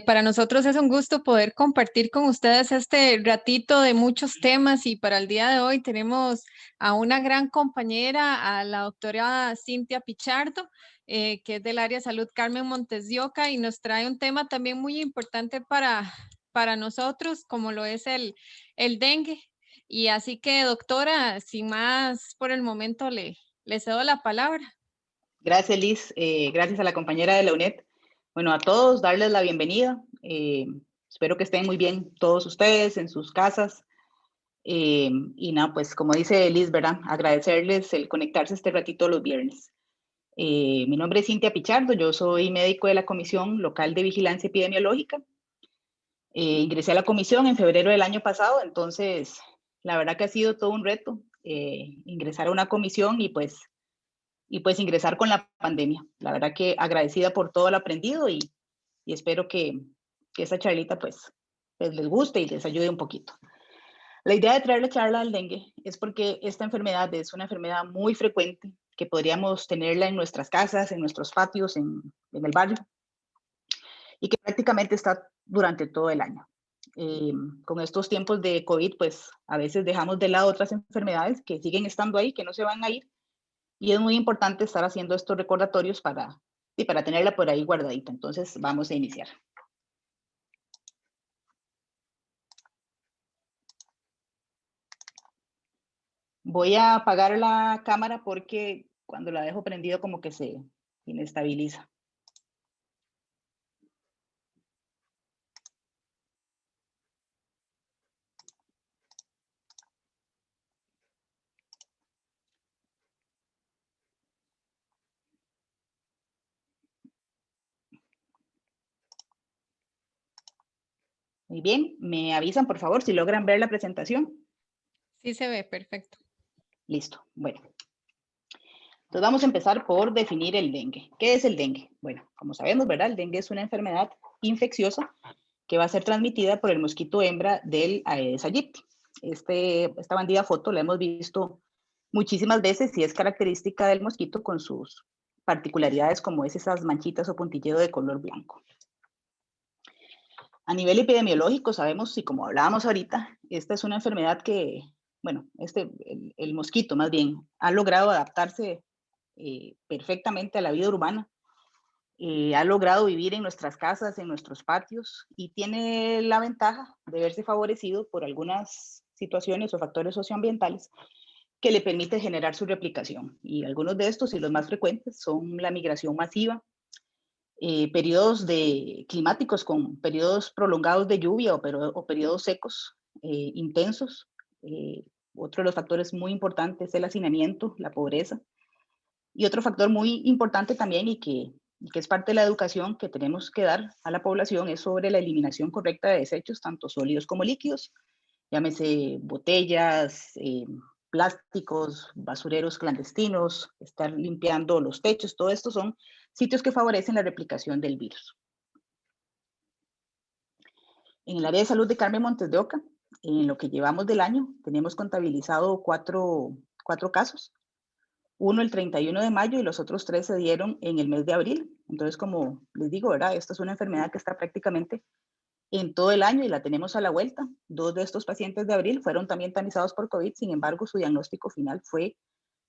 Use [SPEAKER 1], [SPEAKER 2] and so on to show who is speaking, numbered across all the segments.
[SPEAKER 1] Para nosotros es un gusto poder compartir con ustedes este ratito de muchos temas y para el día de hoy tenemos a una gran compañera, a la doctora Cintia Pichardo, que es del área de salud Carmen Montes de Oca y nos trae un tema también muy importante para nosotros, como lo es el dengue. Y así que, doctora, sin más por el momento, le cedo la palabra.
[SPEAKER 2] Gracias, Liz. Gracias a la compañera de la UNED. Bueno, a todos darles la bienvenida. Espero que estén muy bien todos ustedes en sus casas. Y nada, pues como dice Liz, ¿verdad? Agradecerles el conectarse este ratito los viernes. Mi nombre es Cintia Pichardo, yo soy médico de la Comisión Local de Vigilancia Epidemiológica. Ingresé a la comisión en febrero del año pasado, entonces la verdad que ha sido todo un reto ingresar a una comisión y pues ingresar con la pandemia. La verdad que agradecida por todo el aprendido y espero que esta charlita pues les guste y les ayude un poquito. La idea de traer la charla al dengue es porque esta enfermedad es una enfermedad muy frecuente que podríamos tenerla en nuestras casas, en nuestros patios, en el barrio y que prácticamente está durante todo el año. Con estos tiempos de COVID, pues a veces dejamos de lado otras enfermedades que siguen estando ahí, que no se van a ir, y es muy importante estar haciendo estos recordatorios para tenerla por ahí guardadita. Entonces, vamos a iniciar. Voy a apagar la cámara porque cuando la dejo prendida como que se inestabiliza. Muy bien, me avisan por favor si logran ver la presentación.
[SPEAKER 1] Sí se ve, perfecto.
[SPEAKER 2] Listo, bueno. Entonces vamos a empezar por definir el dengue. ¿Qué es el dengue? Bueno, como sabemos, ¿verdad? El dengue es una enfermedad infecciosa que va a ser transmitida por el mosquito hembra del Aedes aegypti. Esta bandida foto la hemos visto muchísimas veces y es característica del mosquito con sus particularidades como es esas manchitas o puntillero de color blanco. A nivel epidemiológico sabemos, y como hablábamos ahorita, esta es una enfermedad que, bueno, el mosquito más bien, ha logrado adaptarse perfectamente a la vida urbana, ha logrado vivir en nuestras casas, en nuestros patios y tiene la ventaja de verse favorecido por algunas situaciones o factores socioambientales que le permiten generar su replicación. Y algunos de estos y los más frecuentes son la migración masiva, periodos climáticos con periodos prolongados de lluvia o periodos secos intensos. Otro de los factores muy importantes es el hacinamiento, la pobreza. Y otro factor muy importante también y que es parte de la educación que tenemos que dar a la población es sobre la eliminación correcta de desechos, tanto sólidos como líquidos, llámese botellas, plásticos, basureros clandestinos, estar limpiando los techos, todo esto son sitios que favorecen la replicación del virus. En el área de salud de Carmen Montes de Oca, en lo que llevamos del año, tenemos contabilizado cuatro casos. Uno el 31 de mayo y los otros 3 se dieron en el mes de abril. Entonces, como les digo, ¿verdad? Esta es una enfermedad que está prácticamente en todo el año y la tenemos a la vuelta. 2 de estos pacientes de abril fueron también tamizados por COVID, sin embargo, su diagnóstico final fue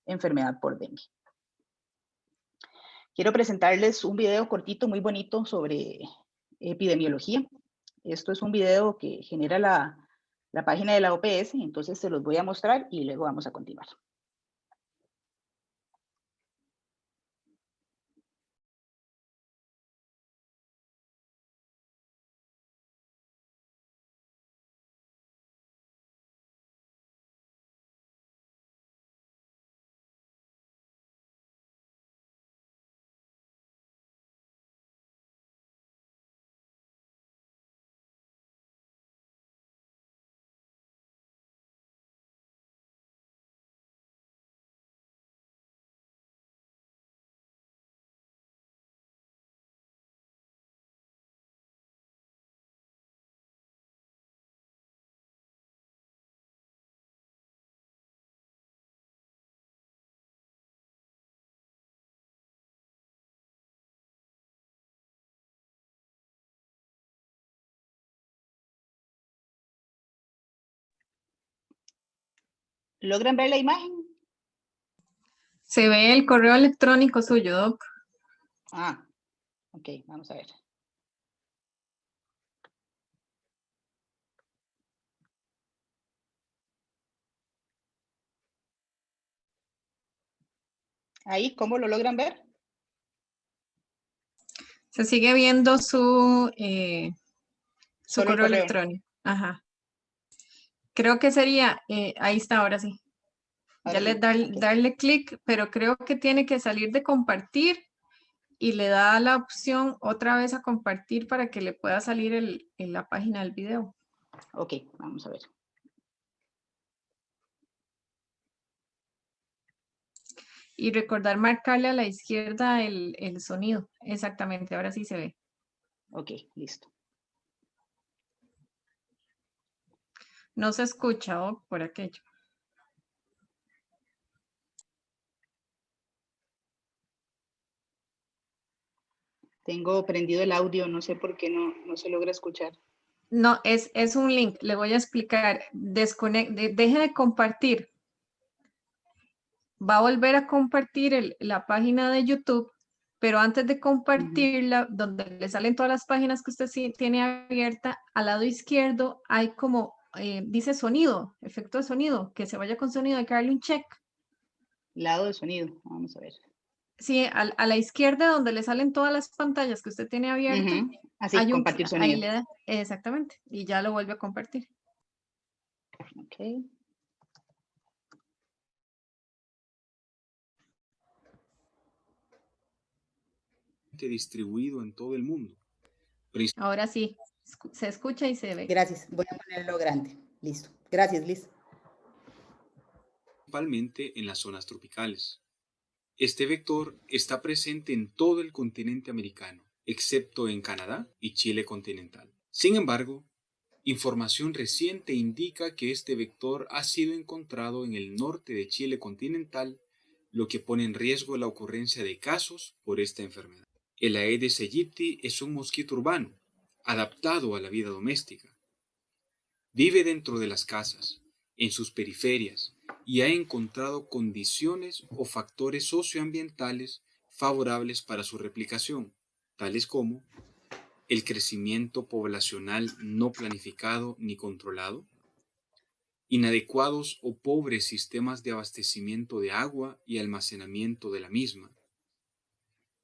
[SPEAKER 2] enfermedad por dengue. Quiero presentarles un video cortito, muy bonito, sobre epidemiología. Esto es un video que genera la página de la OPS, entonces se los voy a mostrar y luego vamos a continuar. ¿Logran ver la imagen?
[SPEAKER 1] Se ve el correo electrónico suyo, Doc.
[SPEAKER 2] Ah, ok, vamos a ver. Ahí, ¿cómo lo logran ver?
[SPEAKER 1] Se sigue viendo su
[SPEAKER 2] Solo el
[SPEAKER 1] correo
[SPEAKER 2] correo.
[SPEAKER 1] electrónico. Ajá. Creo que sería, ahí está, ahora sí. Ya
[SPEAKER 2] Ahora
[SPEAKER 1] le
[SPEAKER 2] sí, ok.
[SPEAKER 1] darle clic, pero creo que tiene que salir de compartir y le da la opción otra vez a compartir para que le pueda salir en la página del video.
[SPEAKER 2] Ok, vamos a ver.
[SPEAKER 1] Y recordar marcarle a la izquierda el sonido. Exactamente, ahora sí se ve.
[SPEAKER 2] Ok, listo.
[SPEAKER 1] No se escucha, oh, por aquello.
[SPEAKER 2] Tengo prendido el audio, no sé por qué no se logra escuchar.
[SPEAKER 1] No, es un link, le voy a explicar. Deje de compartir. Va a volver a compartir la página de YouTube, pero antes de compartirla, donde le salen todas las páginas que usted sí tiene abierta, al lado izquierdo hay como, dice sonido, efecto de sonido, que se vaya con sonido, hay que darle un check.
[SPEAKER 2] Lado de sonido, vamos a ver.
[SPEAKER 1] Sí, a la izquierda donde le salen todas las pantallas que usted tiene abierta,
[SPEAKER 2] Así,
[SPEAKER 1] hay
[SPEAKER 2] compartir
[SPEAKER 1] ahí
[SPEAKER 2] sonido.
[SPEAKER 1] le da, exactamente, y ya lo vuelve a compartir.
[SPEAKER 2] Ok.
[SPEAKER 3] Distribuido en todo el mundo.
[SPEAKER 1] Ahora sí, se escucha y se ve.
[SPEAKER 2] Gracias, voy a ponerlo grande. Listo. Gracias, Liz.
[SPEAKER 3] Principalmente en las zonas tropicales. Este vector está presente en todo el continente americano, excepto en Canadá y Chile continental. Sin embargo, información reciente indica que este vector ha sido encontrado en el norte de Chile continental, lo que pone en riesgo la ocurrencia de casos por esta enfermedad. El Aedes aegypti es un mosquito urbano, adaptado a la vida doméstica. Vive dentro de las casas, en sus periferias, y ha encontrado condiciones o factores socioambientales favorables para su replicación, tales como el crecimiento poblacional no planificado ni controlado, inadecuados o pobres sistemas de abastecimiento de agua y almacenamiento de la misma,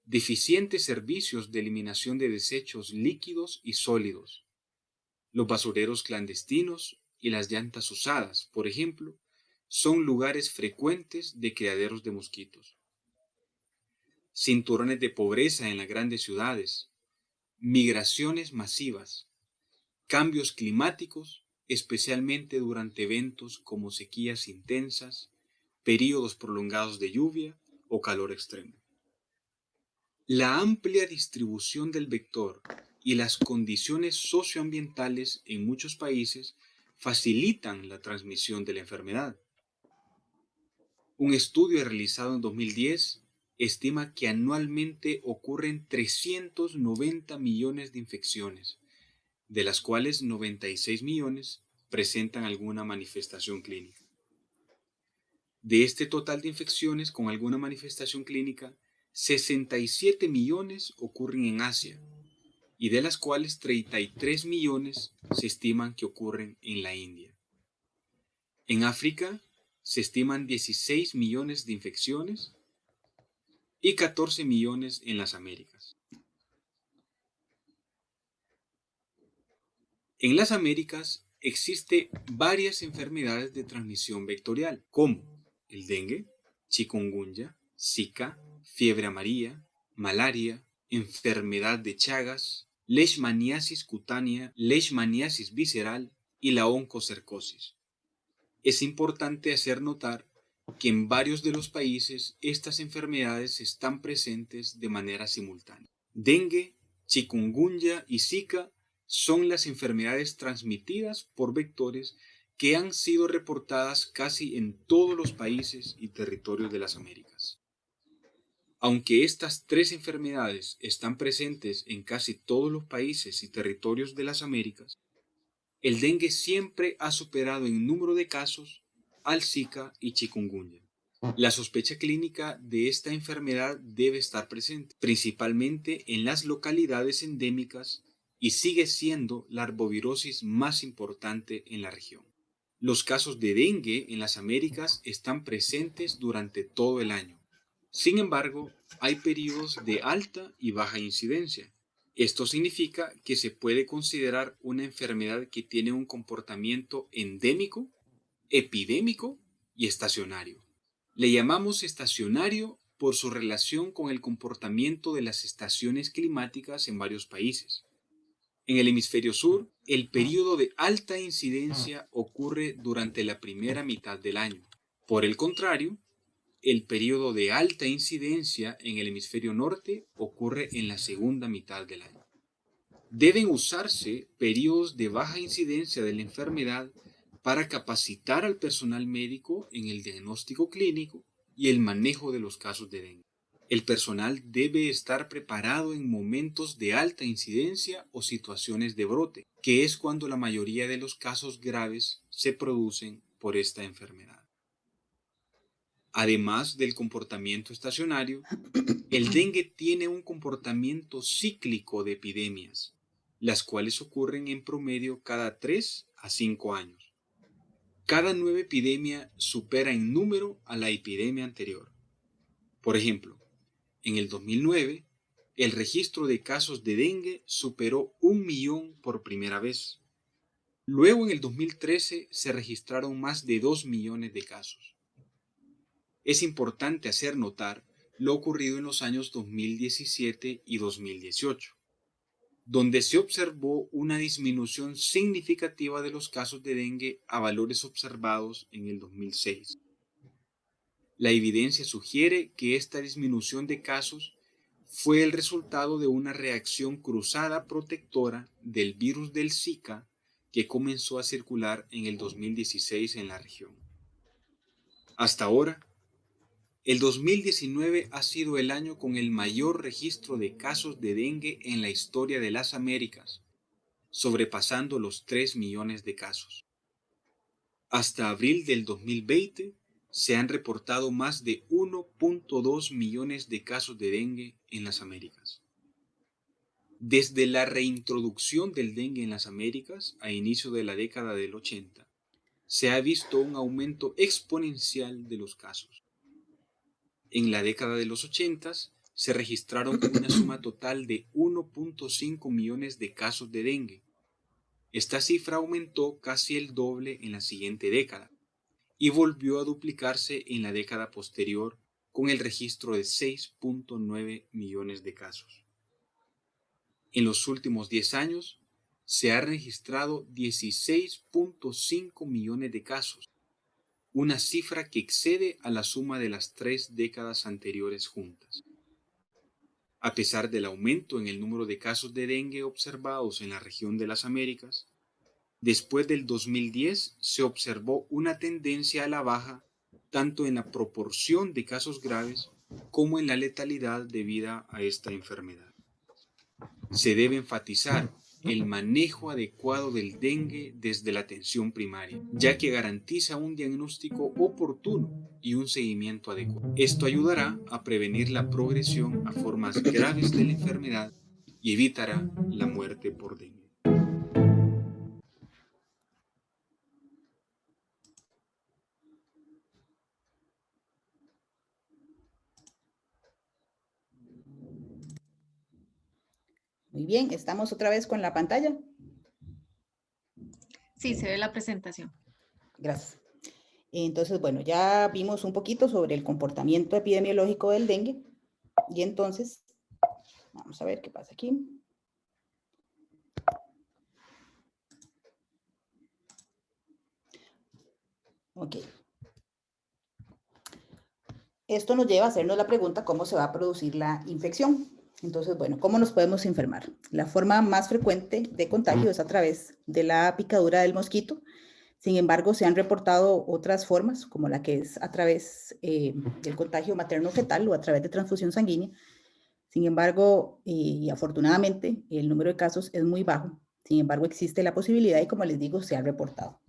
[SPEAKER 3] deficientes servicios de eliminación de desechos líquidos y sólidos, los basureros clandestinos y las llantas usadas, por ejemplo, son lugares frecuentes de criaderos de mosquitos. Cinturones de pobreza en las grandes ciudades, migraciones masivas, cambios climáticos, especialmente durante eventos como sequías intensas, períodos prolongados de lluvia o calor extremo. La amplia distribución del vector y las condiciones socioambientales en muchos países facilitan la transmisión de la enfermedad. Un estudio realizado en 2010 estima que anualmente ocurren 390 millones de infecciones, de las cuales 96 millones presentan alguna manifestación clínica. De este total de infecciones con alguna manifestación clínica, 67 millones ocurren en Asia, y de las cuales 33 millones se estiman que ocurren en la India. En África se estiman 16 millones de infecciones y 14 millones en las Américas. En las Américas existen varias enfermedades de transmisión vectorial, como el dengue, chikungunya, Zika, fiebre amarilla, malaria, enfermedad de Chagas, leishmaniasis cutánea, leishmaniasis visceral y la oncocercosis. Es importante hacer notar que en varios de los países estas enfermedades están presentes de manera simultánea. Dengue, chikungunya y Zika son las enfermedades transmitidas por vectores que han sido reportadas casi en todos los países y territorios de las Américas. Aunque estas tres enfermedades están presentes en casi todos los países y territorios de las Américas, el dengue siempre ha superado en número de casos al Zika y chikungunya. La sospecha clínica de esta enfermedad debe estar presente, principalmente en las localidades endémicas, y sigue siendo la arbovirosis más importante en la región. Los casos de dengue en las Américas están presentes durante todo el año. Sin embargo, hay periodos de alta y baja incidencia. Esto significa que se puede considerar una enfermedad que tiene un comportamiento endémico, epidémico y estacionario. Le llamamos estacionario por su relación con el comportamiento de las estaciones climáticas en varios países. En el hemisferio sur, el periodo de alta incidencia ocurre durante la primera mitad del año. Por el contrario, el periodo de alta incidencia en el hemisferio norte ocurre en la segunda mitad del año. Deben usarse periodos de baja incidencia de la enfermedad para capacitar al personal médico en el diagnóstico clínico y el manejo de los casos de dengue. El personal debe estar preparado en momentos de alta incidencia o situaciones de brote, que es cuando la mayoría de los casos graves se producen por esta enfermedad. Además del comportamiento estacionario, el dengue tiene un comportamiento cíclico de epidemias, las cuales ocurren en promedio cada 3 a 5 años. Cada nueva epidemia supera en número a la epidemia anterior. Por ejemplo, en el 2009, el registro de casos de dengue superó 1 millón por primera vez. Luego, en el 2013, se registraron más de 2 millones de casos. Es importante hacer notar lo ocurrido en los años 2017 y 2018, donde se observó una disminución significativa de los casos de dengue a valores observados en el 2006. La evidencia sugiere que esta disminución de casos fue el resultado de una reacción cruzada protectora del virus del Zika que comenzó a circular en el 2016 en la región. Hasta ahora, el 2019 ha sido el año con el mayor registro de casos de dengue en la historia de las Américas, sobrepasando los 3 millones de casos. Hasta abril del 2020 se han reportado más de 1.2 millones de casos de dengue en las Américas. Desde la reintroducción del dengue en las Américas a inicio de la década del 80, se ha visto un aumento exponencial de los casos. En la década de los 80 se registraron una suma total de 1.5 millones de casos de dengue. Esta cifra aumentó casi el doble en la siguiente década y volvió a duplicarse en la década posterior con el registro de 6.9 millones de casos. En los últimos 10 años se ha registrado 16.5 millones de casos, una cifra que excede a la suma de las 3 décadas anteriores juntas. A pesar del aumento en el número de casos de dengue observados en la región de las Américas, después del 2010 se observó una tendencia a la baja tanto en la proporción de casos graves como en la letalidad debida a esta enfermedad. Se debe enfatizar el manejo adecuado del dengue desde la atención primaria, ya que garantiza un diagnóstico oportuno y un seguimiento adecuado. Esto ayudará a prevenir la progresión a formas graves de la enfermedad y evitará la muerte por dengue.
[SPEAKER 2] Muy bien, estamos otra vez con la pantalla.
[SPEAKER 1] Sí, se ve la presentación.
[SPEAKER 2] Gracias. Entonces, bueno, ya vimos un poquito sobre el comportamiento epidemiológico del dengue. Y entonces, vamos a ver qué pasa aquí. Ok. Esto nos lleva a hacernos la pregunta, ¿cómo se va a producir la infección? Entonces, bueno, ¿cómo nos podemos enfermar? La forma más frecuente de contagio es a través de la picadura del mosquito. Sin embargo, se han reportado otras formas, como la que es a través del contagio materno-fetal o a través de transfusión sanguínea. Sin embargo, y afortunadamente, el número de casos es muy bajo. Sin embargo, existe la posibilidad y, como les digo, se ha reportado.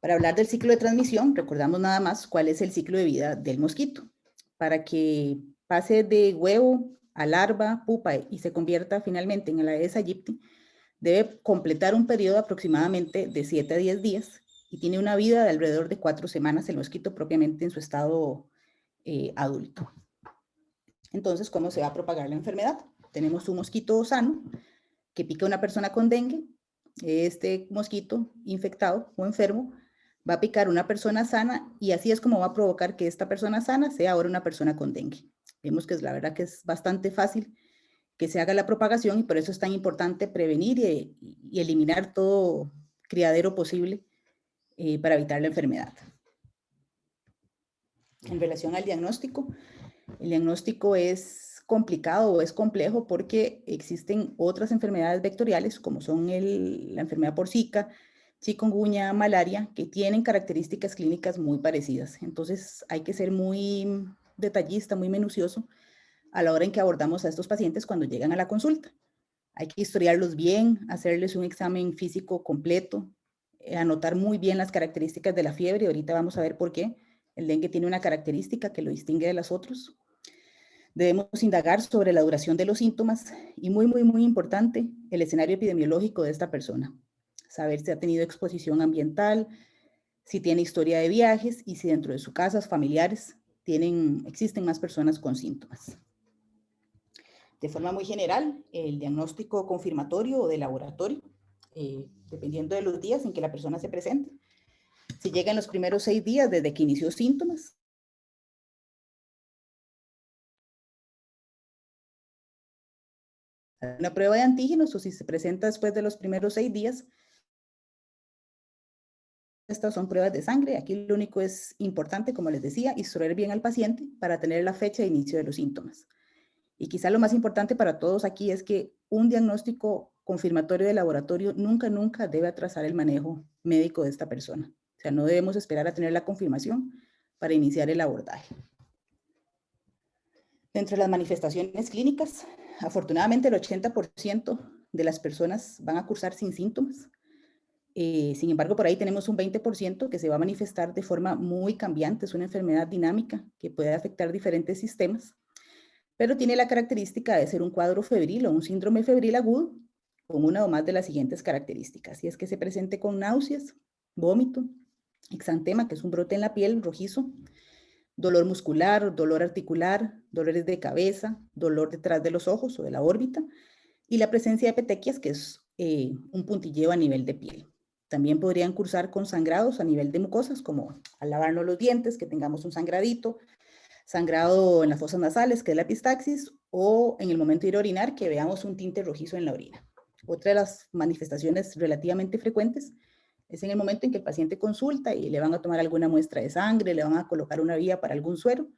[SPEAKER 2] Para hablar del ciclo de transmisión, recordamos nada más cuál es el ciclo de vida del mosquito. Para que pase de huevo a larva, pupa y se convierta finalmente en el Aedes aegypti, debe completar un periodo aproximadamente de 7 a 10 días y tiene una vida de alrededor de 4 semanas el mosquito propiamente en su estado adulto. Entonces, ¿cómo se va a propagar la enfermedad? Tenemos un mosquito sano que pica a una persona con dengue. Este mosquito infectado o enfermo va a picar a una persona sana y así es como va a provocar que esta persona sana sea ahora una persona con dengue. Vemos que la verdad que es bastante fácil que se haga la propagación y por eso es tan importante prevenir y eliminar todo criadero posible para evitar la enfermedad. En relación al diagnóstico, el diagnóstico es complicado o es complejo porque existen otras enfermedades vectoriales como son la enfermedad por Zika, chikungunya, malaria, que tienen características clínicas muy parecidas. Entonces hay que ser muy detallista, muy minucioso a la hora en que abordamos a estos pacientes cuando llegan a la consulta. Hay que historiarlos bien, hacerles un examen físico completo, anotar muy bien las características de la fiebre. Ahorita vamos a ver por qué. El dengue tiene una característica que lo distingue de las otras. Debemos indagar sobre la duración de los síntomas y muy importante, el escenario epidemiológico de esta persona. Saber si ha tenido exposición ambiental, si tiene historia de viajes y si dentro de sus casas familiares existen más personas con síntomas. De forma muy general, el diagnóstico confirmatorio o de laboratorio, dependiendo de los días en que la persona se presente. Si llega en los primeros 6 días desde que inició síntomas, una prueba de antígenos o si se presenta después de los primeros 6 días, estas son pruebas de sangre. Aquí lo único es importante, como les decía, instruir bien al paciente para tener la fecha de inicio de los síntomas. Y quizá lo más importante para todos aquí es que un diagnóstico confirmatorio de laboratorio nunca debe atrasar el manejo médico de esta persona. O sea, no debemos esperar a tener la confirmación para iniciar el abordaje. Dentro de las manifestaciones clínicas, afortunadamente el 80% de las personas van a cursar sin síntomas. Sin embargo, por ahí tenemos un 20% que se va a manifestar de forma muy cambiante. Es una enfermedad dinámica que puede afectar diferentes sistemas, pero tiene la característica de ser un cuadro febril o un síndrome febril agudo con una o más de las siguientes características. Y es que se presente con náuseas, vómito, exantema, que es un brote en la piel rojizo, dolor muscular, dolor articular, dolores de cabeza, dolor detrás de los ojos o de la órbita, y la presencia de petequias, que es un puntilleo a nivel de piel. También podrían cursar con sangrados a nivel de mucosas, como al lavarnos los dientes, que tengamos un sangradito, sangrado en las fosas nasales, que es la epistaxis, o en el momento de ir a orinar, que veamos un tinte rojizo en la orina. Otra de las manifestaciones relativamente frecuentes es en el momento en que el paciente consulta y le van a tomar alguna muestra de sangre, le van a colocar una vía para algún suero,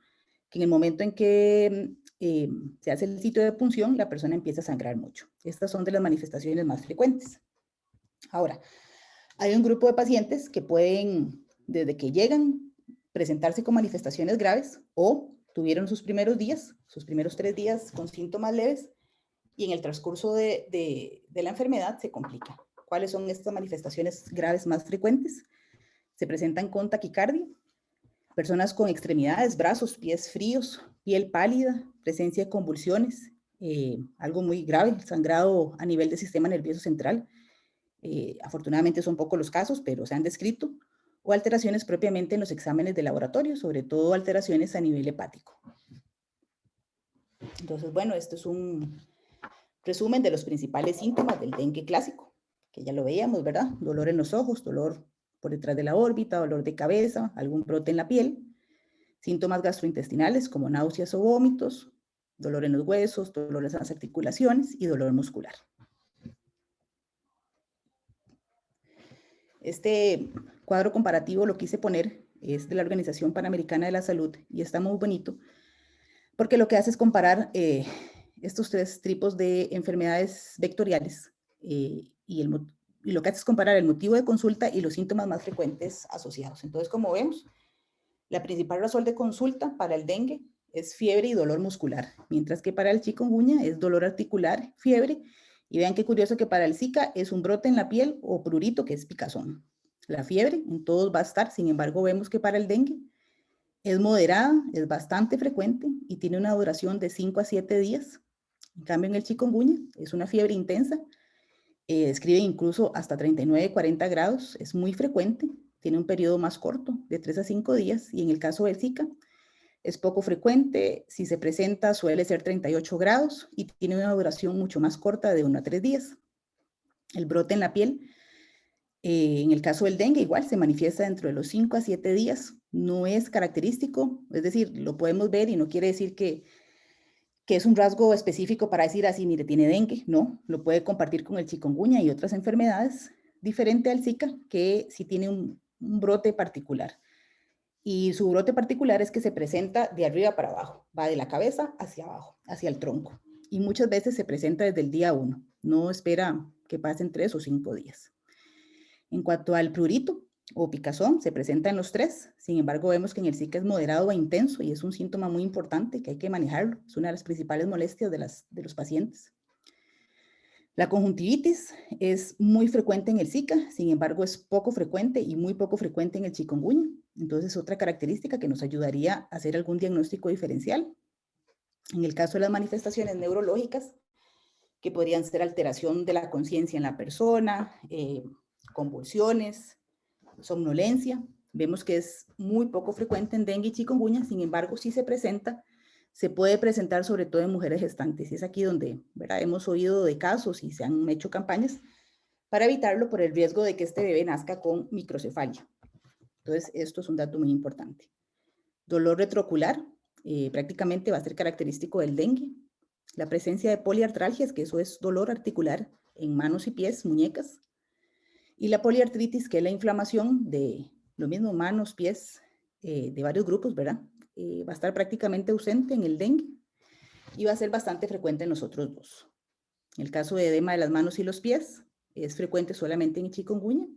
[SPEAKER 2] que en el momento en que se hace el sitio de punción, la persona empieza a sangrar mucho. Estas son de las manifestaciones más frecuentes. Ahora, hay un grupo de pacientes que pueden, desde que llegan, presentarse con manifestaciones graves o tuvieron sus primeros 3 días con síntomas leves y en el transcurso de la enfermedad se complica. ¿Cuáles son estas manifestaciones graves más frecuentes? Se presentan con taquicardia, personas con extremidades, brazos, pies fríos, piel pálida, presencia de convulsiones, algo muy grave, sangrado a nivel del sistema nervioso central. Afortunadamente son pocos los casos, pero se han descrito, o alteraciones propiamente en los exámenes de laboratorio, sobre todo alteraciones a nivel hepático. Entonces, bueno, esto es un resumen de los principales síntomas del dengue clásico, que ya lo veíamos, ¿verdad? Dolor en los ojos, dolor por detrás de la órbita, dolor de cabeza, algún brote en la piel, síntomas gastrointestinales como náuseas o vómitos, dolor en los huesos, dolores en las articulaciones y dolor muscular. Este cuadro comparativo lo quise poner, es de la Organización Panamericana de la Salud y está muy bonito porque lo que hace es comparar estos 3 tipos de enfermedades vectoriales y lo que hace es comparar el motivo de consulta y los síntomas más frecuentes asociados. Entonces, como vemos, la principal razón de consulta para el dengue es fiebre y dolor muscular, mientras que para el chikungunya es dolor articular, fiebre, y vean qué curioso que para el Zika es un brote en la piel o prurito, que es picazón. La fiebre en todos va a estar, sin embargo, vemos que para el dengue es moderada, es bastante frecuente y tiene una duración de 5 a 7 días. En cambio, en el chikungunya es una fiebre intensa, describe incluso hasta 39, 40 grados, es muy frecuente, tiene un periodo más corto, de 3 a 5 días, y en el caso del Zika es poco frecuente, si se presenta suele ser 38 grados y tiene una duración mucho más corta de 1 a 3 días. El brote en la piel, en el caso del dengue igual se manifiesta dentro de los 5 a 7 días, no es característico, es decir, lo podemos ver y no quiere decir que es un rasgo específico para decir así, mire, tiene dengue, no, lo puede compartir con el chikungunya y otras enfermedades, diferente al Zika, que sí tiene un brote particular. Y su brote particular es que se presenta de arriba para abajo, va de la cabeza hacia abajo, hacia el tronco. Y muchas veces se presenta desde el día 1, no espera que pasen 3 o 5 días. En cuanto al prurito o picazón, se presenta en los 3, sin embargo vemos que en el Zika es moderado e intenso y es un síntoma muy importante que hay que manejarlo, es una de las principales molestias de los pacientes. La conjuntivitis es muy frecuente en el Zika, sin embargo es poco frecuente y muy poco frecuente en el chikungunya. Entonces, otra característica que nos ayudaría a hacer algún diagnóstico diferencial. En el caso de las manifestaciones neurológicas, que podrían ser alteración de la conciencia en la persona, convulsiones, somnolencia, vemos que es muy poco frecuente en dengue y chikungunya, sin embargo, si se presenta, se puede presentar sobre todo en mujeres gestantes. Y es aquí donde, ¿verdad?, hemos oído de casos y se han hecho campañas para evitarlo por el riesgo de que este bebé nazca con microcefalia. Entonces, esto es un dato muy importante. Dolor retroocular, prácticamente va a ser característico del dengue. La presencia de poliartralgias, que eso es dolor articular en manos y pies, muñecas. Y la poliartritis, que es la inflamación de lo mismo, manos, pies, de varios grupos, ¿verdad? Va a estar prácticamente ausente en el dengue y va a ser bastante frecuente en los otros dos. En el caso de edema de las manos y los pies, es frecuente solamente en el chikungunya.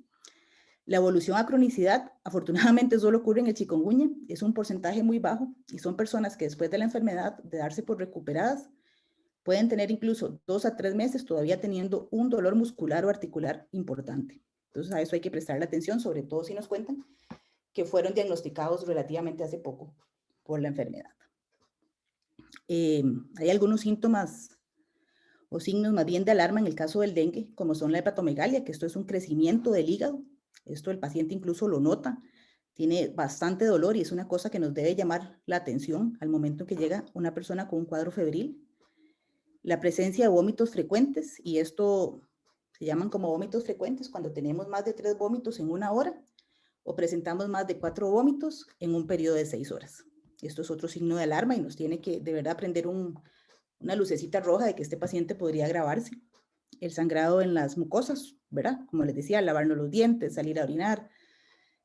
[SPEAKER 2] La evolución a cronicidad, afortunadamente solo ocurre en el chikungunya, es un porcentaje muy bajo y son personas que después de la enfermedad, de darse por recuperadas, pueden tener incluso 2 a 3 meses todavía teniendo un dolor muscular o articular importante. Entonces a eso hay que prestarle atención, sobre todo si nos cuentan que fueron diagnosticados relativamente hace poco por la enfermedad. Hay algunos síntomas o signos más bien de alarma en el caso del dengue, como son la hepatomegalia, que esto es un crecimiento del hígado. Esto el paciente incluso lo nota, tiene bastante dolor y es una cosa que nos debe llamar la atención al momento en que llega una persona con un cuadro febril. La presencia de vómitos frecuentes, y esto se llaman como vómitos frecuentes cuando tenemos más de 3 vómitos en 1 hora o presentamos más de 4 vómitos en un periodo de 6 horas. Esto es otro signo de alarma y nos tiene que de verdad prender una lucecita roja de que este paciente podría agravarse. El sangrado en las mucosas, ¿verdad? Como les decía, lavarnos los dientes, salir a orinar.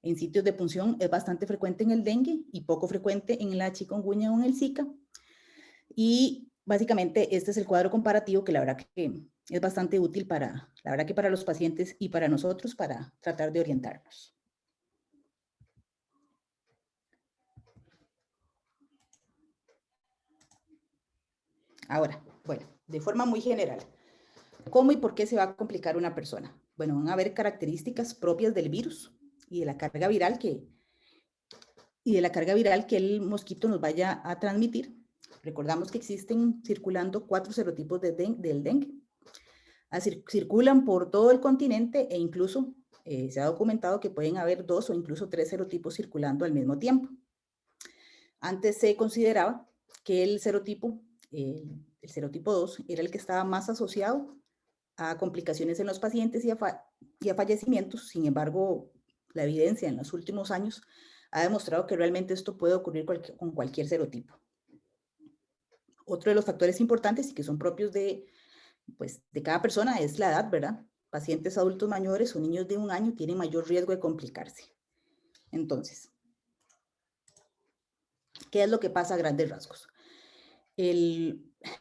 [SPEAKER 2] En sitios de punción es bastante frecuente en el dengue y poco frecuente en la chikungunya o en el Zika. Y básicamente este es el cuadro comparativo que la verdad que es bastante útil para los pacientes y para nosotros para tratar de orientarnos. Ahora, bueno, de forma muy general, ¿cómo y por qué se va a complicar una persona? Bueno, van a haber características propias del virus y de la carga viral que el mosquito nos vaya a transmitir. Recordamos que existen circulando 4 serotipos del dengue. Circulan por todo el continente e incluso se ha documentado que pueden haber 2 o incluso 3 serotipos circulando al mismo tiempo. Antes se consideraba que el serotipo 2 era el que estaba más asociado a complicaciones en los pacientes y a fallecimientos. Sin embargo, la evidencia en los últimos años ha demostrado que realmente esto puede ocurrir con cualquier serotipo. Otro de los factores importantes y que son propios de cada persona es la edad, ¿verdad? Pacientes adultos mayores o niños de 1 año tienen mayor riesgo de complicarse. Entonces, ¿qué es lo que pasa a grandes rasgos?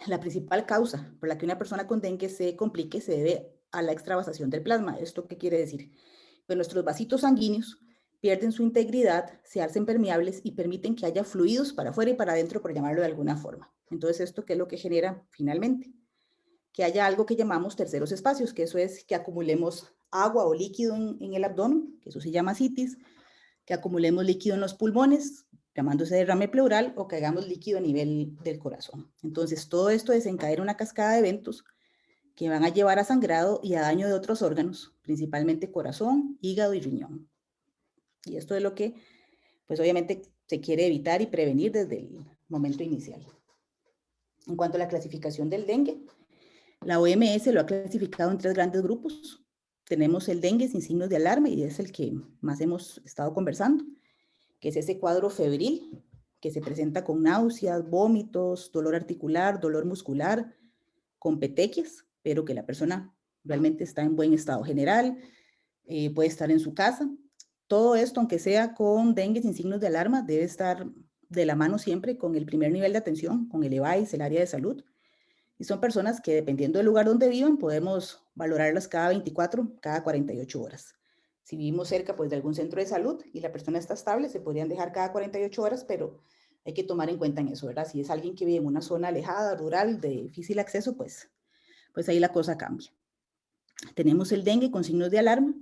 [SPEAKER 2] La principal causa por la que una persona con dengue se complique se debe a la extravasación del plasma. ¿Esto qué quiere decir? Pues nuestros vasitos sanguíneos pierden su integridad, se hacen permeables y permiten que haya fluidos para afuera y para adentro, por llamarlo de alguna forma. Entonces, ¿esto qué es lo que genera finalmente? Que haya algo que llamamos terceros espacios, que eso es que acumulemos agua o líquido en el abdomen, que eso se llama ascitis, que acumulemos líquido en los pulmones, llamándose derrame pleural, o que hagamos líquido a nivel del corazón. Entonces, todo esto desencadena una cascada de eventos que van a llevar a sangrado y a daño de otros órganos, principalmente corazón, hígado y riñón. Y esto es lo que, pues obviamente, se quiere evitar y prevenir desde el momento inicial. En cuanto a la clasificación del dengue, la OMS lo ha clasificado en 3 grandes grupos. Tenemos el dengue sin signos de alarma, y es el que más hemos estado conversando, que es ese cuadro febril, que se presenta con náuseas, vómitos, dolor articular, dolor muscular, con petequias, pero que la persona realmente está en buen estado general, puede estar en su casa. Todo esto, aunque sea con dengue sin signos de alarma, debe estar de la mano siempre con el primer nivel de atención, con el EVAIS, el área de salud. Y son personas que, dependiendo del lugar donde vivan, podemos valorarlas cada 24, cada 48 horas. Si vivimos cerca, pues, de algún centro de salud y la persona está estable, se podrían dejar cada 48 horas, pero hay que tomar en cuenta en eso, ¿verdad? Si es alguien que vive en una zona alejada, rural, de difícil acceso, pues ahí la cosa cambia. Tenemos el dengue con signos de alarma,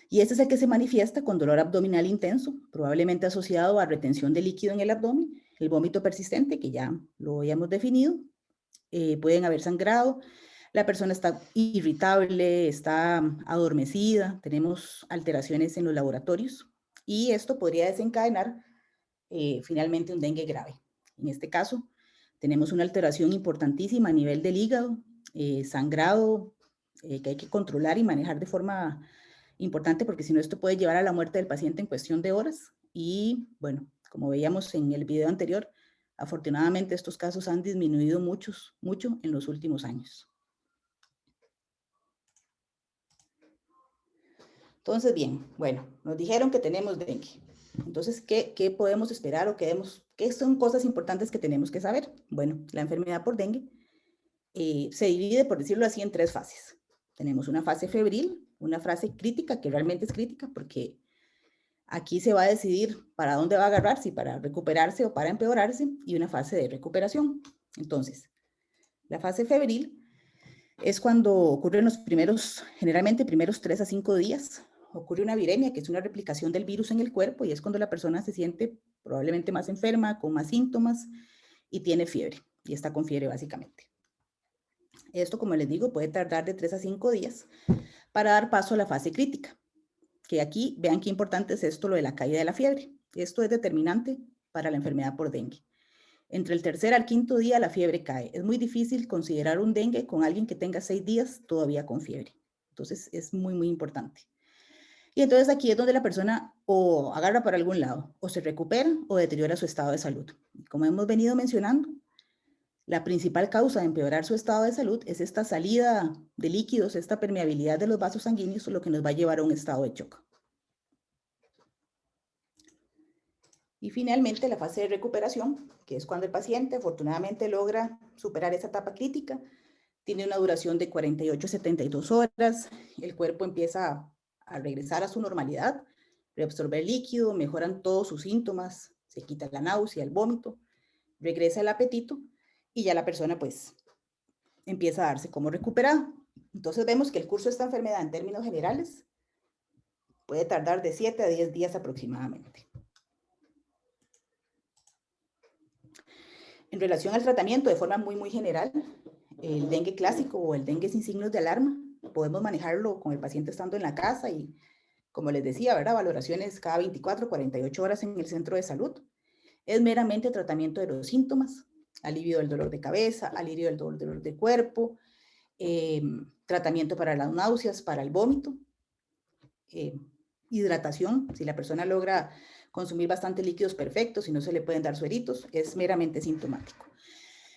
[SPEAKER 2] y este es el que se manifiesta con dolor abdominal intenso, probablemente asociado a retención de líquido en el abdomen, el vómito persistente, que ya lo habíamos definido, pueden haber sangrado, la persona está irritable, está adormecida, tenemos alteraciones en los laboratorios, y esto podría desencadenar finalmente un dengue grave. En este caso, tenemos una alteración importantísima a nivel del hígado, sangrado, que hay que controlar y manejar de forma importante, porque si no, esto puede llevar a la muerte del paciente en cuestión de horas. Y bueno, como veíamos en el video anterior, afortunadamente estos casos han disminuido mucho en los últimos años. Entonces, bien, bueno, nos dijeron que tenemos dengue. Entonces, ¿qué podemos esperar o qué son cosas importantes que tenemos que saber? Bueno, la enfermedad por dengue se divide, por decirlo así, en 3 fases. Tenemos una fase febril, una fase crítica, que realmente es crítica, porque aquí se va a decidir para dónde va a agarrar, si para recuperarse o para empeorarse, y una fase de recuperación. Entonces, la fase febril es cuando ocurren generalmente primeros 3 a 5 días, ocurre una viremia, que es una replicación del virus en el cuerpo, y es cuando la persona se siente probablemente más enferma, con más síntomas, y tiene fiebre, y está con fiebre básicamente. Esto, como les digo, puede tardar de 3 a 5 días para dar paso a la fase crítica, que aquí, vean qué importante es esto, lo de la caída de la fiebre. Esto es determinante para la enfermedad por dengue. Entre el 3er al 5.º día la fiebre cae. Es muy difícil considerar un dengue con alguien que tenga 6 días todavía con fiebre. Entonces es muy, muy importante. Y entonces aquí es donde la persona o agarra para algún lado, o se recupera o deteriora su estado de salud. Como hemos venido mencionando, la principal causa de empeorar su estado de salud es esta salida de líquidos, esta permeabilidad de los vasos sanguíneos, lo que nos va a llevar a un estado de shock. Y finalmente la fase de recuperación, que es cuando el paciente afortunadamente logra superar esa etapa crítica, tiene una duración de 48 a 72 horas, el cuerpo empieza a regresar a su normalidad, reabsorber líquido, mejoran todos sus síntomas, se quita la náusea, el vómito, regresa el apetito, y ya la persona pues empieza a darse como recuperada. Entonces vemos que el curso de esta enfermedad en términos generales puede tardar de 7 a 10 días aproximadamente. En relación al tratamiento, de forma muy, muy general, el dengue clásico o el dengue sin signos de alarma, podemos manejarlo con el paciente estando en la casa y, como les decía, ¿verdad? Valoraciones cada 24, 48 horas en el centro de salud. Es meramente tratamiento de los síntomas, alivio del dolor de cabeza, alivio del dolor de cuerpo, tratamiento para las náuseas, para el vómito, hidratación, si la persona logra consumir bastante líquidos perfectos y no se le pueden dar sueritos, es meramente sintomático.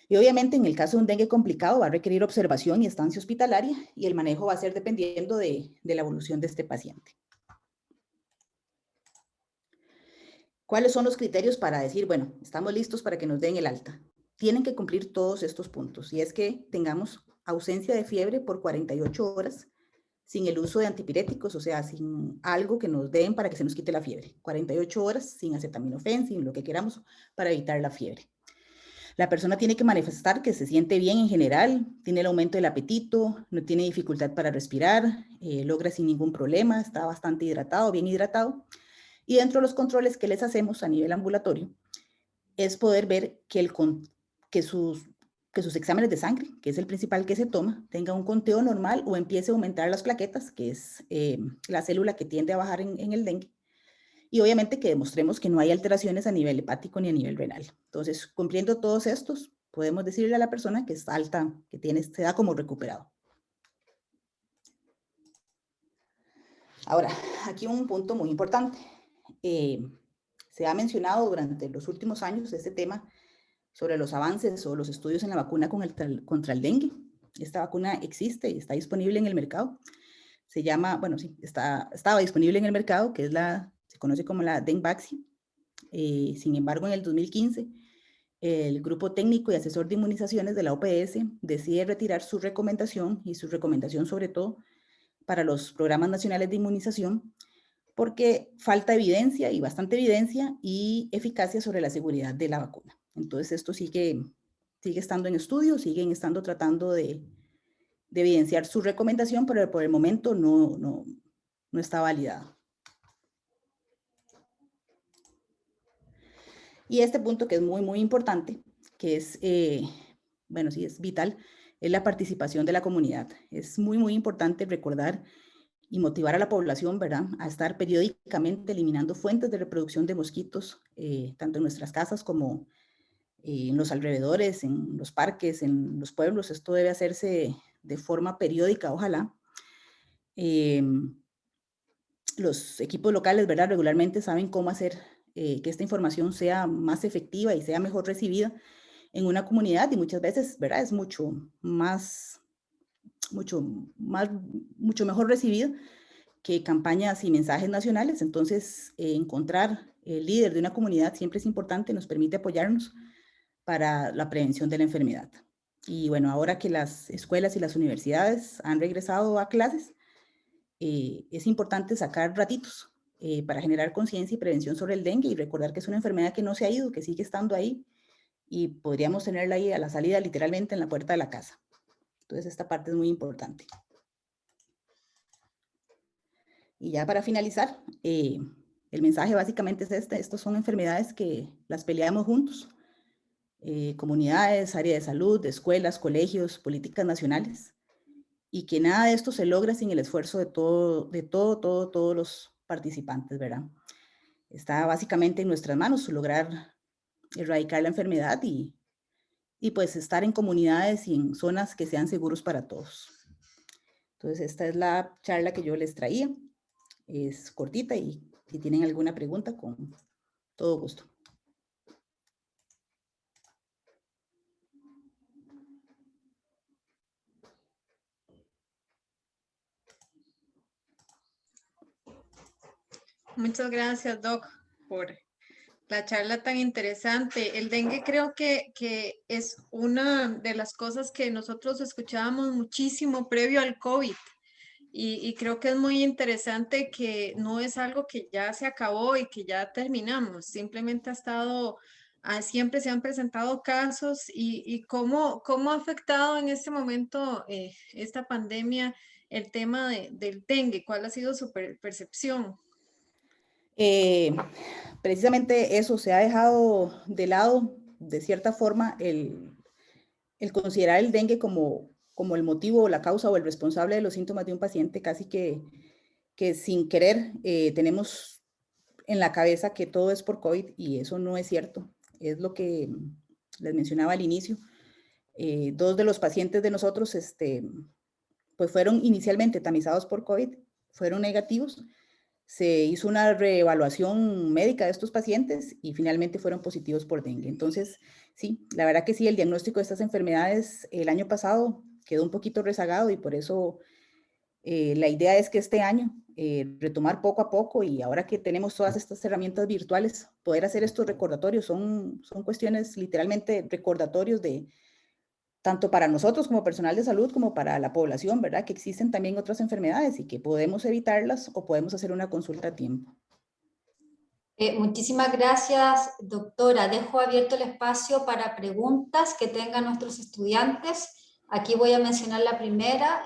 [SPEAKER 2] Y obviamente en el caso de un dengue complicado va a requerir observación y estancia hospitalaria, y el manejo va a ser dependiendo de la evolución de este paciente. ¿Cuáles son los criterios para decir, bueno, estamos listos para que nos den el alta? Tienen que cumplir todos estos puntos, y es que tengamos ausencia de fiebre por 48 horas, sin el uso de antipiréticos, o sea, sin algo que nos den para que se nos quite la fiebre. 48 horas sin acetaminofén, sin lo que queramos para evitar la fiebre. La persona tiene que manifestar que se siente bien en general, tiene el aumento del apetito, no tiene dificultad para respirar, logra sin ningún problema, está bastante hidratado, bien hidratado. Y dentro de los controles que les hacemos a nivel ambulatorio, es poder ver que sus exámenes de sangre, que es el principal que se toma, tenga un conteo normal o empiece a aumentar las plaquetas, que es la célula que tiende a bajar en el dengue. Y obviamente que demostremos que no hay alteraciones a nivel hepático ni a nivel renal. Entonces, cumpliendo todos estos, podemos decirle a la persona que está alta, que se da como recuperado. Ahora, aquí un punto muy importante. Se ha mencionado durante los últimos años este tema sobre los avances o los estudios en la vacuna contra el dengue. Esta vacuna existe y está disponible en el mercado. Se llama, bueno, sí, estaba disponible en el mercado, que se conoce como la Dengvaxi. Sin embargo, en el 2015, el Grupo Técnico y Asesor de Inmunizaciones de la OPS decide retirar su recomendación, y su recomendación sobre todo para los programas nacionales de inmunización, porque falta evidencia, y bastante evidencia, y eficacia sobre la seguridad de la vacuna. Entonces, esto sigue estando en estudio, siguen estando tratando de evidenciar su recomendación, pero por el momento no está validado. Y este punto que es muy, muy importante, que es, bueno, sí, es vital, es la participación de la comunidad. Es muy, muy importante recordar y motivar a la población, ¿verdad?, a estar periódicamente eliminando fuentes de reproducción de mosquitos, tanto en nuestras casas como en los alrededores, en los parques, en los pueblos. Esto debe hacerse de forma periódica, ojalá. Los equipos locales, ¿verdad?, regularmente saben cómo hacer que esta información sea más efectiva y sea mejor recibida en una comunidad, y muchas veces, ¿verdad?, es mucho mejor recibida que campañas y mensajes nacionales. Entonces, encontrar el líder de una comunidad siempre es importante, nos permite apoyarnos para la prevención de la enfermedad. Y bueno, ahora que las escuelas y las universidades han regresado a clases, es importante sacar ratitos para generar conciencia y prevención sobre el dengue, y recordar que es una enfermedad que no se ha ido, que sigue estando ahí, y podríamos tenerla ahí a la salida, literalmente en la puerta de la casa. Entonces, esta parte es muy importante. Y ya para finalizar, el mensaje básicamente es este: estas son enfermedades que las peleamos juntos. Comunidades, área de salud, escuelas, colegios, políticas nacionales, y que nada de esto se logra sin el esfuerzo de todos los participantes, ¿verdad? Está básicamente en nuestras manos lograr erradicar la enfermedad y pues estar en comunidades y en zonas que sean seguros para todos. Entonces, esta es la charla que yo les traía. Es cortita, y si tienen alguna pregunta, con todo gusto.
[SPEAKER 1] Muchas gracias, Doc, por la charla tan interesante. El dengue creo que es una de las cosas que nosotros escuchábamos muchísimo previo al COVID. Y creo que es muy interesante que no es algo que ya se acabó y que ya terminamos. Simplemente siempre se han presentado casos, y cómo ha afectado en este momento esta pandemia el tema del dengue. ¿Cuál ha sido su percepción?
[SPEAKER 2] Precisamente eso, se ha dejado de lado, de cierta forma, el considerar el dengue como el motivo o la causa o el responsable de los síntomas de un paciente. Casi que sin querer tenemos en la cabeza que todo es por COVID, y eso no es cierto. Es lo que les mencionaba al inicio. 2 de los pacientes de nosotros pues fueron inicialmente tamizados por COVID, fueron negativos. Se hizo una reevaluación médica de estos pacientes y finalmente fueron positivos por dengue. Entonces, sí, la verdad que sí, el diagnóstico de estas enfermedades el año pasado quedó un poquito rezagado, y por eso la idea es que este año retomar poco a poco, y ahora que tenemos todas estas herramientas virtuales, poder hacer estos recordatorios. Son cuestiones literalmente recordatorios de tanto para nosotros como personal de salud, como para la población, ¿verdad?, que existen también otras enfermedades y que podemos evitarlas o podemos hacer una consulta a tiempo.
[SPEAKER 4] Muchísimas gracias, doctora. Dejo abierto el espacio para preguntas que tengan nuestros estudiantes. Aquí voy a mencionar la primera.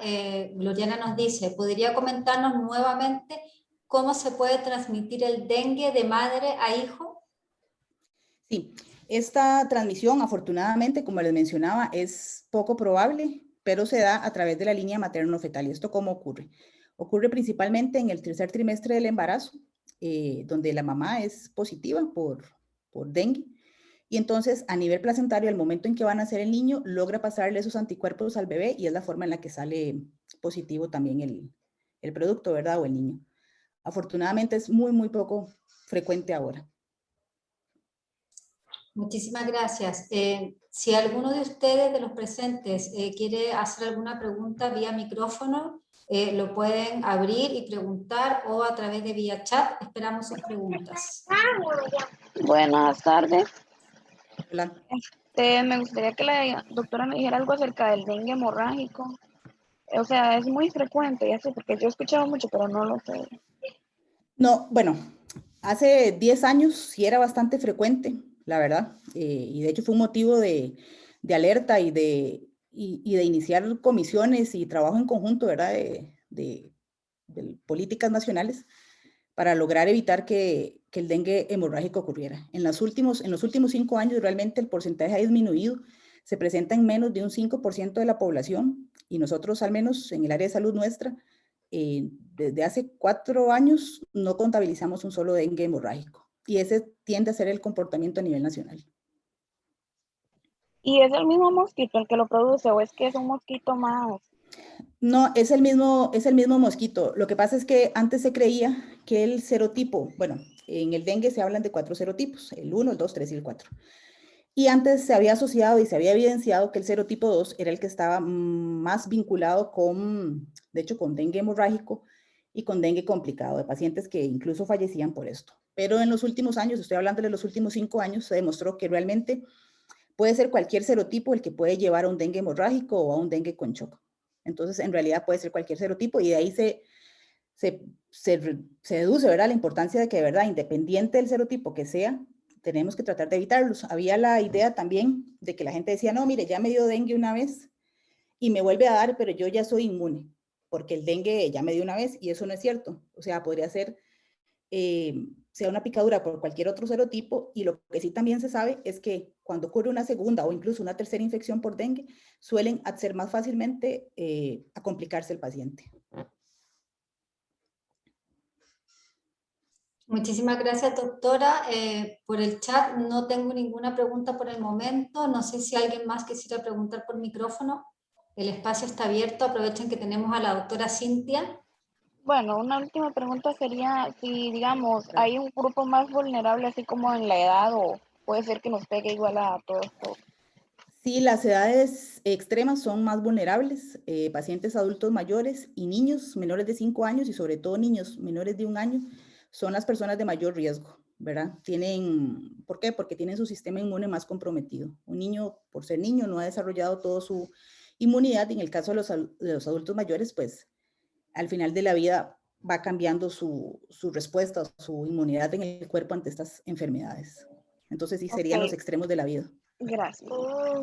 [SPEAKER 4] Gloriana nos dice, ¿podría comentarnos nuevamente cómo se puede transmitir el dengue de madre a hijo?
[SPEAKER 2] Sí, esta transmisión, afortunadamente, como les mencionaba, es poco probable, pero se da a través de la línea materno-fetal. ¿Y esto cómo ocurre? Ocurre principalmente en el tercer trimestre del embarazo, donde la mamá es positiva por dengue. Y entonces, a nivel placentario, al momento en que van a nacer el niño, logra pasarle esos anticuerpos al bebé y es la forma en la que sale positivo también el producto, ¿verdad? O el niño. Afortunadamente es muy, muy poco frecuente ahora.
[SPEAKER 4] Muchísimas gracias. Si alguno de ustedes, de los presentes, quiere hacer alguna pregunta vía micrófono, lo pueden abrir y preguntar o a través de vía chat. Esperamos sus preguntas.
[SPEAKER 5] Buenas tardes.
[SPEAKER 2] Hola.
[SPEAKER 5] Me gustaría que la doctora me dijera algo acerca del dengue hemorrágico. O sea, es muy frecuente, ya sé, porque yo he escuchado mucho, pero no lo sé.
[SPEAKER 2] No, bueno, hace 10 años sí era bastante frecuente, la verdad, y de hecho fue un motivo de alerta y de iniciar comisiones y trabajo en conjunto, ¿verdad? De políticas nacionales para lograr evitar que el dengue hemorrágico ocurriera. En los últimos 5 años realmente el porcentaje ha disminuido, se presenta en menos de un 5% de la población y nosotros al menos en el área de salud nuestra, desde hace 4 años no contabilizamos un solo dengue hemorrágico y ese tiende a ser el comportamiento a nivel nacional.
[SPEAKER 5] ¿Y es el mismo mosquito el que lo produce o es que es un mosquito más?
[SPEAKER 2] No, es el mismo mosquito. Lo que pasa es que antes se creía que el serotipo, bueno, en el dengue se hablan de 4 serotipos, el 1, el 2, 3 y el 4. Y antes se había asociado y se había evidenciado que el serotipo 2 era el que estaba más vinculado de hecho, con dengue hemorrágico y con dengue complicado, de pacientes que incluso fallecían por esto. Pero en los últimos años, estoy hablando de los últimos 5 años, se demostró que realmente puede ser cualquier serotipo el que puede llevar a un dengue hemorrágico o a un dengue con shock. Entonces, en realidad puede ser cualquier serotipo y de ahí se deduce, ¿verdad? La importancia de que, de verdad, independiente del serotipo que sea, tenemos que tratar de evitarlos. Había la idea también de que la gente decía, no, mire, ya me dio dengue una vez y me vuelve a dar, pero yo ya soy inmune, porque el dengue ya me dio una vez y eso no es cierto. O sea, podría ser, sea una picadura por cualquier otro serotipo y lo que sí también se sabe es que cuando ocurre una segunda o incluso una tercera infección por dengue, suelen hacer más fácilmente a complicarse el paciente.
[SPEAKER 4] Muchísimas gracias, doctora. Por el chat no tengo ninguna pregunta por el momento. No sé si alguien más quisiera preguntar por micrófono. El espacio está abierto. Aprovechen que tenemos a la doctora Cintia.
[SPEAKER 5] Bueno, una última pregunta sería si, digamos, hay un grupo más vulnerable, así como en la edad, o puede ser que nos pegue igual a todos.
[SPEAKER 2] Sí, las edades extremas son más vulnerables, pacientes adultos mayores y niños menores de 5 años y sobre todo niños menores de 1 año son las personas de mayor riesgo, ¿verdad? ¿Por qué? Porque tienen su sistema inmune más comprometido. Un niño, por ser niño, no ha desarrollado toda su inmunidad y en el caso de los adultos mayores, pues al final de la vida va cambiando su respuesta, su inmunidad en el cuerpo ante estas enfermedades. Entonces sí, serían los extremos de la vida.
[SPEAKER 5] Gracias.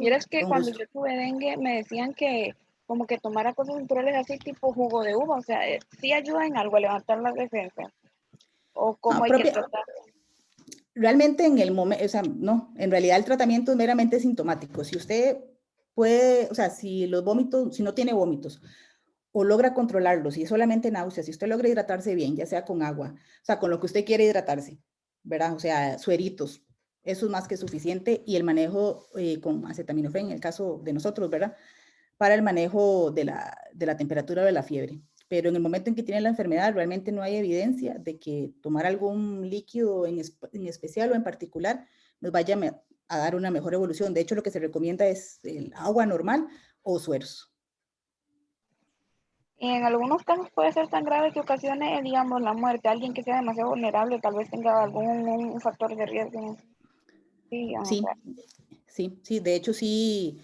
[SPEAKER 5] Vieras que
[SPEAKER 2] Con
[SPEAKER 5] cuando
[SPEAKER 2] gusto.
[SPEAKER 5] yo tuve dengue me decían que como que tomara cosas naturales así tipo jugo de uva, o sea, sí ayuda en algo a levantar las defensas o cómo hay que tratar.
[SPEAKER 2] Realmente en el momento, o sea, no, en realidad el tratamiento es meramente sintomático. Si usted puede, o sea, si los vómitos, si no tiene vómitos o logra controlarlos, si es solamente náuseas, si usted logra hidratarse bien, ya sea con agua, o sea, con lo que usted quiere hidratarse, ¿verdad? O sea, sueritos, eso es más que suficiente y el manejo con acetaminofén, en el caso de nosotros, ¿verdad? Para el manejo de la temperatura o de la fiebre. Pero en el momento en que tiene la enfermedad, realmente no hay evidencia de que tomar algún líquido en especial o en particular nos vaya a dar una mejor evolución. De hecho, lo que se recomienda es el agua normal o sueros.
[SPEAKER 5] Y en algunos casos puede ser tan grave que ocasione, digamos, la muerte. Alguien que sea demasiado vulnerable tal vez tenga algún un factor de riesgo. Sí,
[SPEAKER 2] Sí. De hecho, sí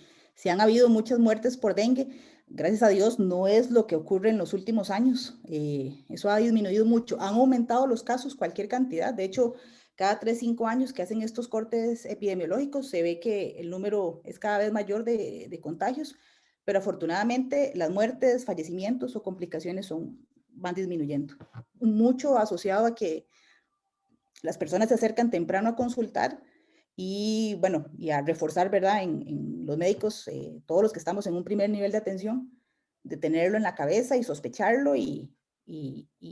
[SPEAKER 2] han habido muchas muertes por dengue. Gracias a Dios no es lo que ocurre en los últimos años. Eso ha disminuido mucho. Han aumentado los casos cualquier cantidad. De hecho, cada 3, 5 años que hacen estos cortes epidemiológicos, se ve que el número es cada vez mayor de contagios, pero afortunadamente las muertes, fallecimientos o complicaciones van disminuyendo. Mucho asociado a que las personas se acercan temprano a consultar y, bueno, y a reforzar, ¿verdad?, en los médicos, todos los que estamos en un primer nivel de atención, de tenerlo en la cabeza y sospecharlo y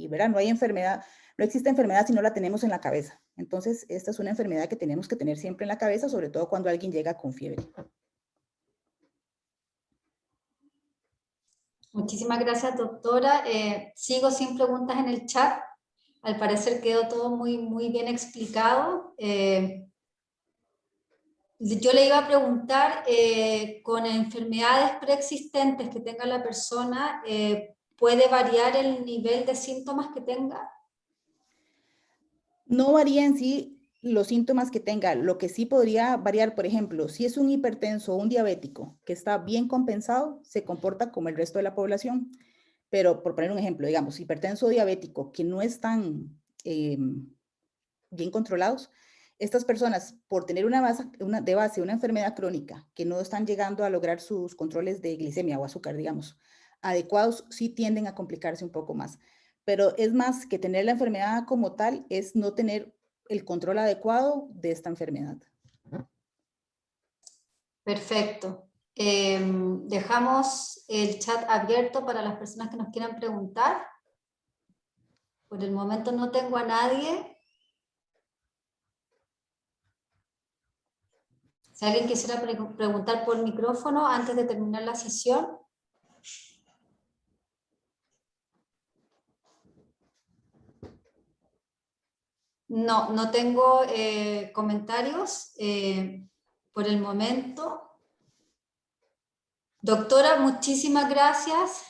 [SPEAKER 2] ¿verdad?, no hay enfermedad, no existe enfermedad si no la tenemos en la cabeza. Entonces, esta es una enfermedad que tenemos que tener siempre en la cabeza, sobre todo cuando alguien llega con fiebre.
[SPEAKER 4] Muchísimas gracias, doctora. Sigo sin preguntas en el chat. Al parecer quedó todo muy bien explicado. Yo le iba a preguntar, con enfermedades preexistentes que tenga la persona, ¿puede variar el nivel de síntomas que tenga?
[SPEAKER 2] No varía en sí los síntomas que tenga. Lo que sí podría variar, por ejemplo, si es un hipertenso o un diabético que está bien compensado, se comporta como el resto de la población. Pero por poner un ejemplo, digamos, hipertenso o diabético que no están bien controlados, estas personas, por tener de base una enfermedad crónica, que no están llegando a lograr sus controles de glicemia o azúcar, digamos, adecuados, sí tienden a complicarse un poco más. Pero es más que tener la enfermedad como tal, es no tener el control adecuado de esta enfermedad.
[SPEAKER 4] Perfecto. Dejamos el chat abierto para las personas que nos quieran preguntar. Por el momento no tengo a nadie. Si alguien quisiera preguntar por micrófono antes de terminar la sesión. No tengo comentarios por el momento. Doctora, muchísimas gracias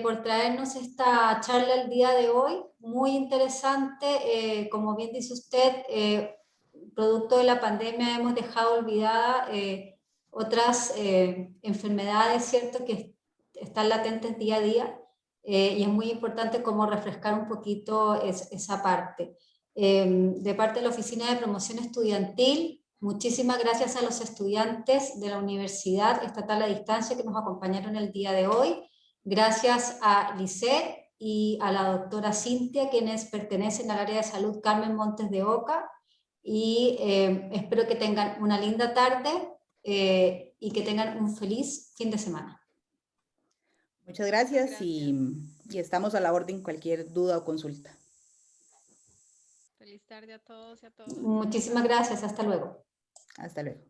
[SPEAKER 4] por traernos esta charla el día de hoy. Muy interesante, como bien dice usted, producto de la pandemia hemos dejado olvidada otras enfermedades, ¿cierto?, que están latentes día a día, y es muy importante como refrescar un poquito esa parte. De parte de la Oficina de Promoción Estudiantil, muchísimas gracias a los estudiantes de la Universidad Estatal a Distancia que nos acompañaron el día de hoy. Gracias a Lisset y a la doctora Cintia, quienes pertenecen al área de salud Carmen Montes de Oca. Y espero que tengan una linda tarde y que tengan un feliz fin de semana.
[SPEAKER 2] Muchas gracias y estamos a la orden cualquier duda o consulta.
[SPEAKER 1] Feliz tarde a todos y a todas.
[SPEAKER 4] Muchísimas gracias, hasta luego.
[SPEAKER 2] Hasta luego.